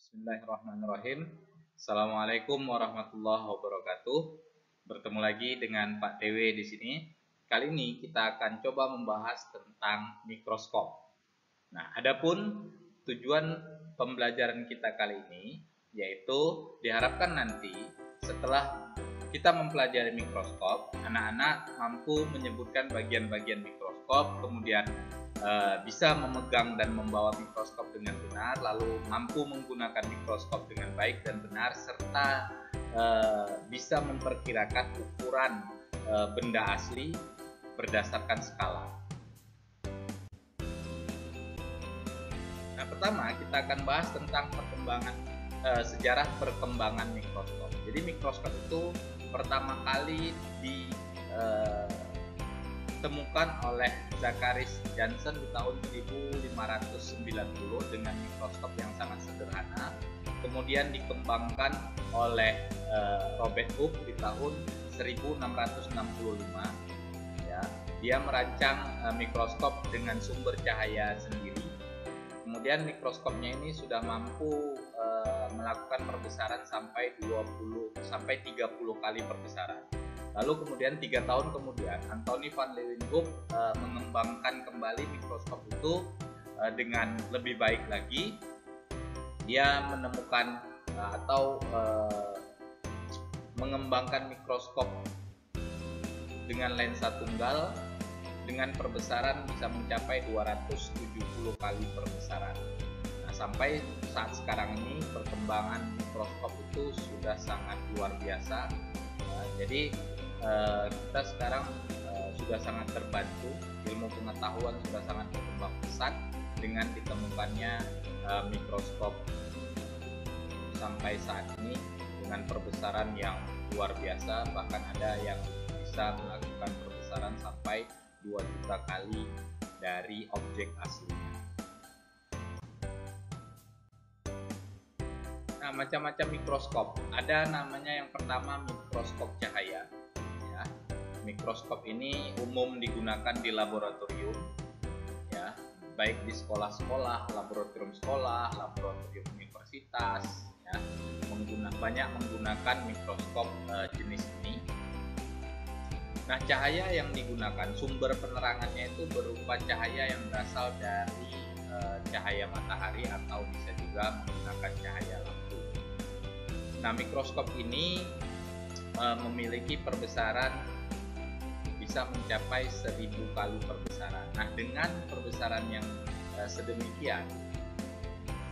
Bismillahirrahmanirrahim. Assalamualaikum warahmatullahi wabarakatuh. Bertemu lagi dengan Pak TW di sini. Kali ini kita akan coba membahas tentang mikroskop. Nah, adapun tujuan pembelajaran kita kali ini yaitu diharapkan nanti setelah kita mempelajari mikroskop, anak-anak mampu menyebutkan bagian-bagian mikroskop, kemudian bisa memegang dan membawa mikroskop dengan benar, lalu mampu menggunakan mikroskop dengan baik dan benar, serta bisa memperkirakan ukuran benda asli berdasarkan skala. Nah, pertama kita akan bahas tentang sejarah perkembangan mikroskop. Jadi mikroskop itu pertama kali ditemukan oleh Zacharias Janssen di tahun 1590 dengan mikroskop yang sangat sederhana. Kemudian dikembangkan oleh Robert Hooke di tahun 1665. Ya, dia merancang mikroskop dengan sumber cahaya sendiri. Kemudian mikroskopnya ini sudah mampu melakukan perbesaran sampai 20 sampai 30 kali perbesaran. Lalu kemudian 3 tahun kemudian Antony van Leeuwenhoek mengembangkan kembali mikroskop itu dengan lebih baik lagi. Dia menemukan mengembangkan mikroskop dengan lensa tunggal dengan perbesaran bisa mencapai 270 kali perbesaran. Nah, sampai saat sekarang ini perkembangan mikroskop itu sudah sangat luar biasa. Jadi kita sekarang sudah sangat terbantu, ilmu pengetahuan sudah sangat berkembang pesat dengan ditemukannya mikroskop sampai saat ini dengan perbesaran yang luar biasa, bahkan ada yang bisa melakukan perbesaran sampai 2 juta kali dari objek aslinya. Nah, macam-macam mikroskop. Ada namanya yang pertama mikroskop cahaya. Ya, mikroskop ini umum digunakan di laboratorium, ya, baik di sekolah-sekolah, laboratorium sekolah, laboratorium universitas, ya, banyak menggunakan mikroskop jenis ini. Nah, cahaya yang digunakan, sumber penerangannya itu berupa cahaya yang berasal dari cahaya matahari atau bisa juga menggunakan cahaya lampu. Nah, mikroskop ini memiliki perbesaran bisa mencapai 1000 kali perbesaran. Nah, dengan perbesaran yang sedemikian,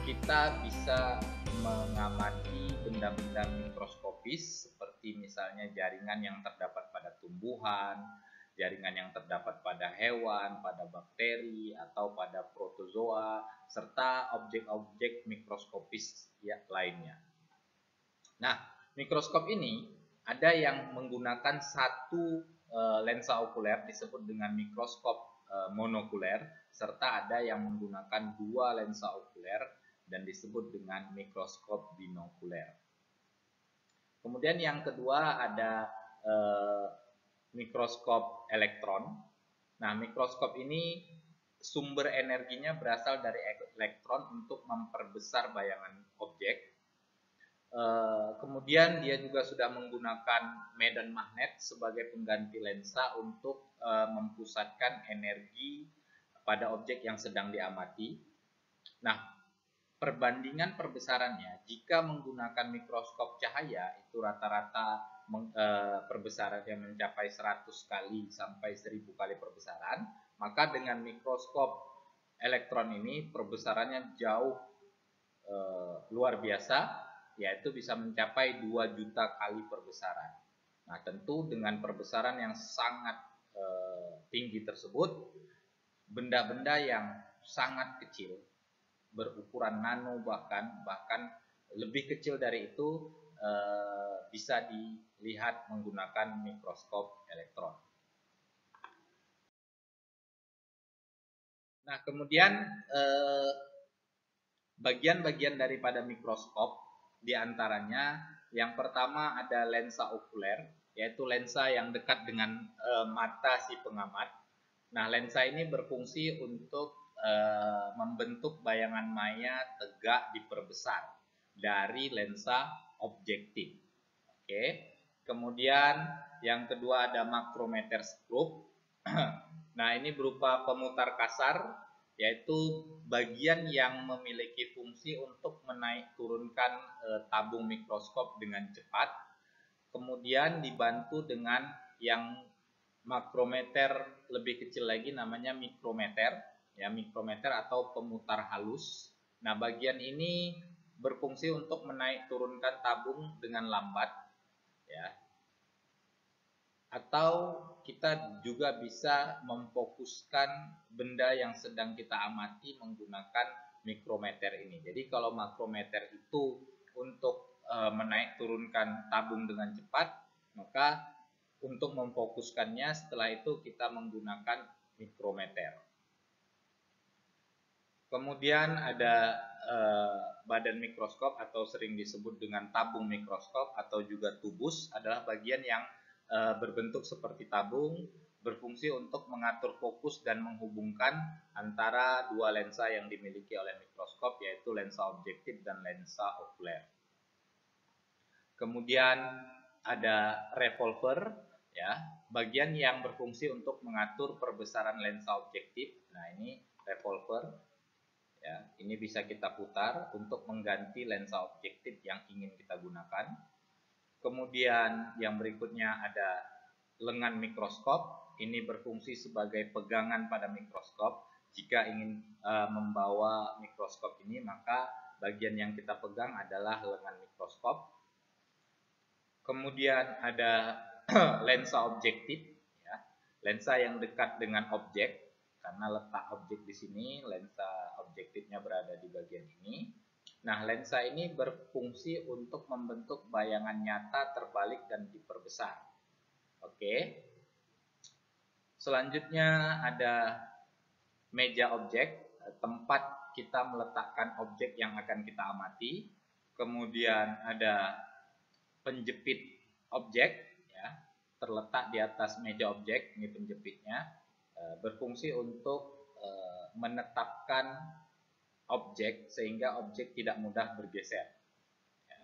kita bisa mengamati benda-benda mikroskopis seperti misalnya jaringan yang terdapat pada tumbuhan, jaringan yang terdapat pada hewan, pada bakteri, atau pada protozoa, serta objek-objek mikroskopis lainnya. Nah, mikroskop ini ada yang menggunakan satu lensa okuler disebut dengan mikroskop monokuler, serta ada yang menggunakan 2 lensa okuler dan disebut dengan mikroskop binokuler. Kemudian yang kedua ada mikroskop elektron. Nah, mikroskop ini sumber energinya berasal dari elektron untuk memperbesar bayangan objek. Kemudian dia juga sudah menggunakan medan magnet sebagai pengganti lensa untuk mempusatkan energi pada objek yang sedang diamati. Nah, perbandingan perbesarannya jika menggunakan mikroskop cahaya itu rata-rata perbesarannya mencapai 100 kali sampai 1000 kali perbesaran, maka dengan mikroskop elektron ini perbesarannya jauh luar biasa, yaitu bisa mencapai 2 juta kali perbesaran. Nah, tentu dengan perbesaran yang sangat tinggi tersebut, benda-benda yang sangat kecil berukuran nano bahkan lebih kecil dari itu bisa dilihat menggunakan mikroskop elektron. Nah, kemudian bagian-bagian daripada mikroskop diantaranya yang pertama ada lensa okuler, yaitu lensa yang dekat dengan mata si pengamat. Nah, lensa ini berfungsi untuk membentuk bayangan maya tegak diperbesar. dari lensa objektif. Oke. Kemudian yang kedua ada makrometer skrup. Nah, ini berupa pemutar kasar, yaitu bagian yang memiliki fungsi untuk menaik turunkan tabung mikroskop dengan cepat. Kemudian dibantu dengan yang makrometer lebih kecil lagi, namanya mikrometer, ya, mikrometer atau pemutar halus. Nah, bagian ini berfungsi untuk menaik turunkan tabung dengan lambat, ya. Atau kita juga bisa memfokuskan benda yang sedang kita amati menggunakan mikrometer ini. Jadi kalau makrometer itu untuk menaik turunkan tabung dengan cepat, maka untuk memfokuskannya setelah itu kita menggunakan mikrometer. Kemudian ada badan mikroskop atau sering disebut dengan tabung mikroskop atau juga tubus, adalah bagian yang berbentuk seperti tabung, berfungsi untuk mengatur fokus dan menghubungkan antara dua lensa yang dimiliki oleh mikroskop, yaitu lensa objektif dan lensa okuler. Kemudian ada revolver, ya, bagian yang berfungsi untuk mengatur perbesaran lensa objektif. Nah, ini revolver, ya, ini bisa kita putar untuk mengganti lensa objektif yang ingin kita gunakan. Kemudian yang berikutnya ada lengan mikroskop. Ini berfungsi sebagai pegangan pada mikroskop. Jika ingin membawa mikroskop ini, maka bagian yang kita pegang adalah lengan mikroskop. Kemudian ada lensa objektif, ya, lensa yang dekat dengan objek, karena letak objek di sini, lensa objektifnya berada di bagian ini. Nah, lensa ini berfungsi untuk membentuk bayangan nyata terbalik dan diperbesar. Oke. Selanjutnya ada meja objek, tempat kita meletakkan objek yang akan kita amati. Kemudian ada penjepit objek, ya, terletak di atas meja objek, ini penjepitnya, berfungsi untuk menetapkan objek sehingga objek tidak mudah bergeser, ya.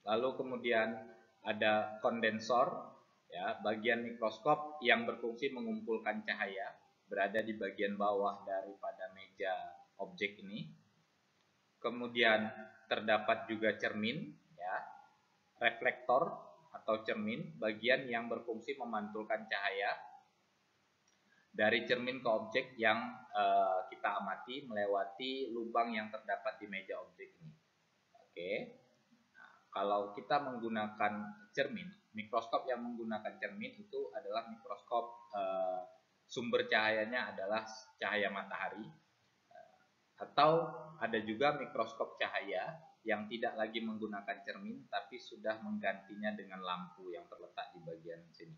Lalu kemudian ada kondensor, ya, bagian mikroskop yang berfungsi mengumpulkan cahaya, berada di bagian bawah daripada meja objek ini. Kemudian terdapat juga cermin, ya, reflektor atau cermin, bagian yang berfungsi memantulkan cahaya dari cermin ke objek yang kita amati melewati lubang yang terdapat di meja objek ini. Oke. Nah, kalau kita menggunakan cermin, mikroskop yang menggunakan cermin itu adalah mikroskop sumber cahayanya adalah cahaya matahari, atau ada juga mikroskop cahaya yang tidak lagi menggunakan cermin tapi sudah menggantinya dengan lampu yang terletak di bagian sini.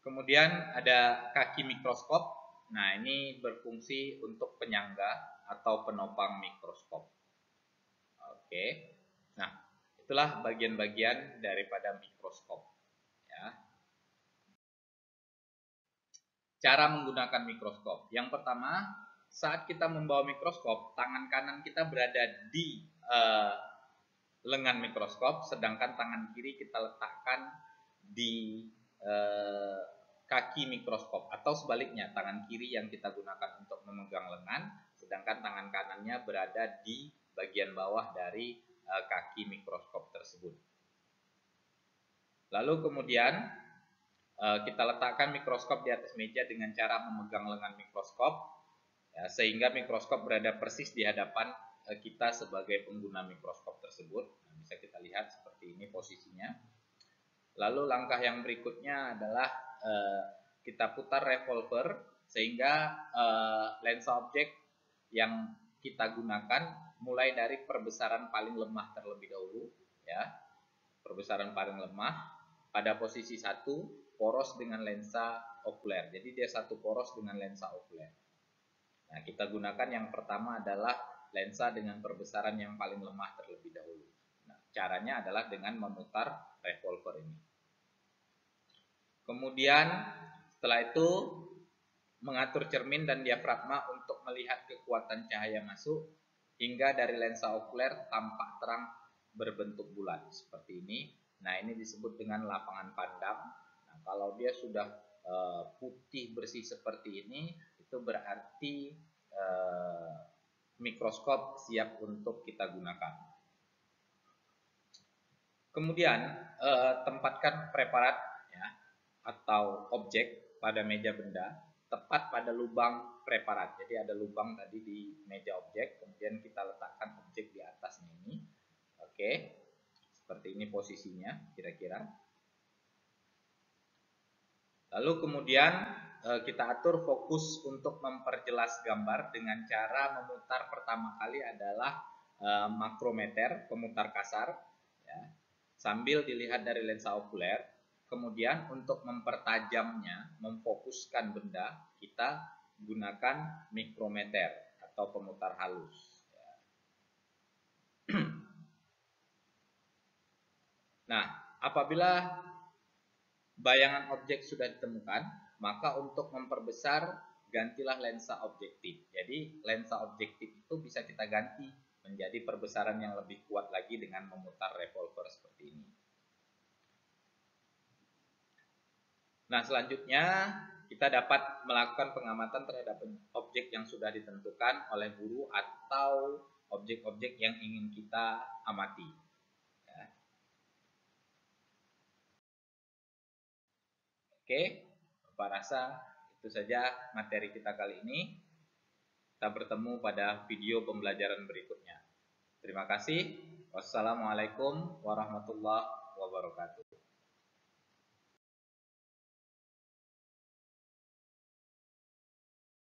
Kemudian ada kaki mikroskop. Nah, ini berfungsi untuk penyangga atau penopang mikroskop. Oke. Nah, itulah bagian-bagian daripada mikroskop, ya. Cara menggunakan mikroskop. Yang pertama, saat kita membawa mikroskop, tangan kanan kita berada di lengan mikroskop, sedangkan tangan kiri kita letakkan di kaki mikroskop, atau sebaliknya, tangan kiri yang kita gunakan untuk memegang lengan, sedangkan tangan kanannya berada di bagian bawah dari kaki mikroskop tersebut. Lalu kemudian kita letakkan mikroskop di atas meja dengan cara memegang lengan mikroskop, ya, sehingga mikroskop berada persis di hadapan kita sebagai pengguna mikroskop tersebut. Nah, bisa kita lihat seperti ini posisinya. Lalu langkah yang berikutnya adalah kita putar revolver sehingga lensa objek yang kita gunakan mulai dari perbesaran paling lemah terlebih dahulu, ya, perbesaran paling lemah pada posisi 1, poros dengan lensa okuler. Jadi dia satu poros dengan lensa okuler. Nah, kita gunakan yang pertama adalah lensa dengan perbesaran yang paling lemah terlebih dahulu. Nah, caranya adalah dengan memutar revolver ini. Kemudian setelah itu mengatur cermin dan diafragma untuk melihat kekuatan cahaya masuk, hingga dari lensa okuler tampak terang berbentuk bulat seperti ini. Nah, ini disebut dengan lapangan pandang. Nah, kalau dia sudah putih bersih seperti ini, itu berarti mikroskop siap untuk kita gunakan. Kemudian tempatkan preparat ya, atau objek pada meja benda tepat pada lubang preparat. Jadi ada lubang tadi di meja objek, kemudian kita letakkan objek di atasnya ini. Oke, seperti ini posisinya kira-kira. Lalu kemudian kita atur fokus untuk memperjelas gambar dengan cara memutar pertama kali adalah makrometer, pemutar kasar, ya, sambil dilihat dari lensa okuler. Kemudian untuk mempertajamnya, memfokuskan benda, kita gunakan mikrometer atau pemutar halus. Nah, apabila bayangan objek sudah ditemukan, maka untuk memperbesar gantilah lensa objektif. Jadi lensa objektif itu bisa kita ganti menjadi perbesaran yang lebih kuat lagi dengan memutar revolver seperti ini. Nah, selanjutnya kita dapat melakukan pengamatan terhadap objek yang sudah ditentukan oleh guru atau objek-objek yang ingin kita amati. Ya. Oke, Bapak rasa itu saja materi kita kali ini. Kita bertemu pada video pembelajaran berikutnya. Terima kasih. Wassalamualaikum warahmatullahi wabarakatuh.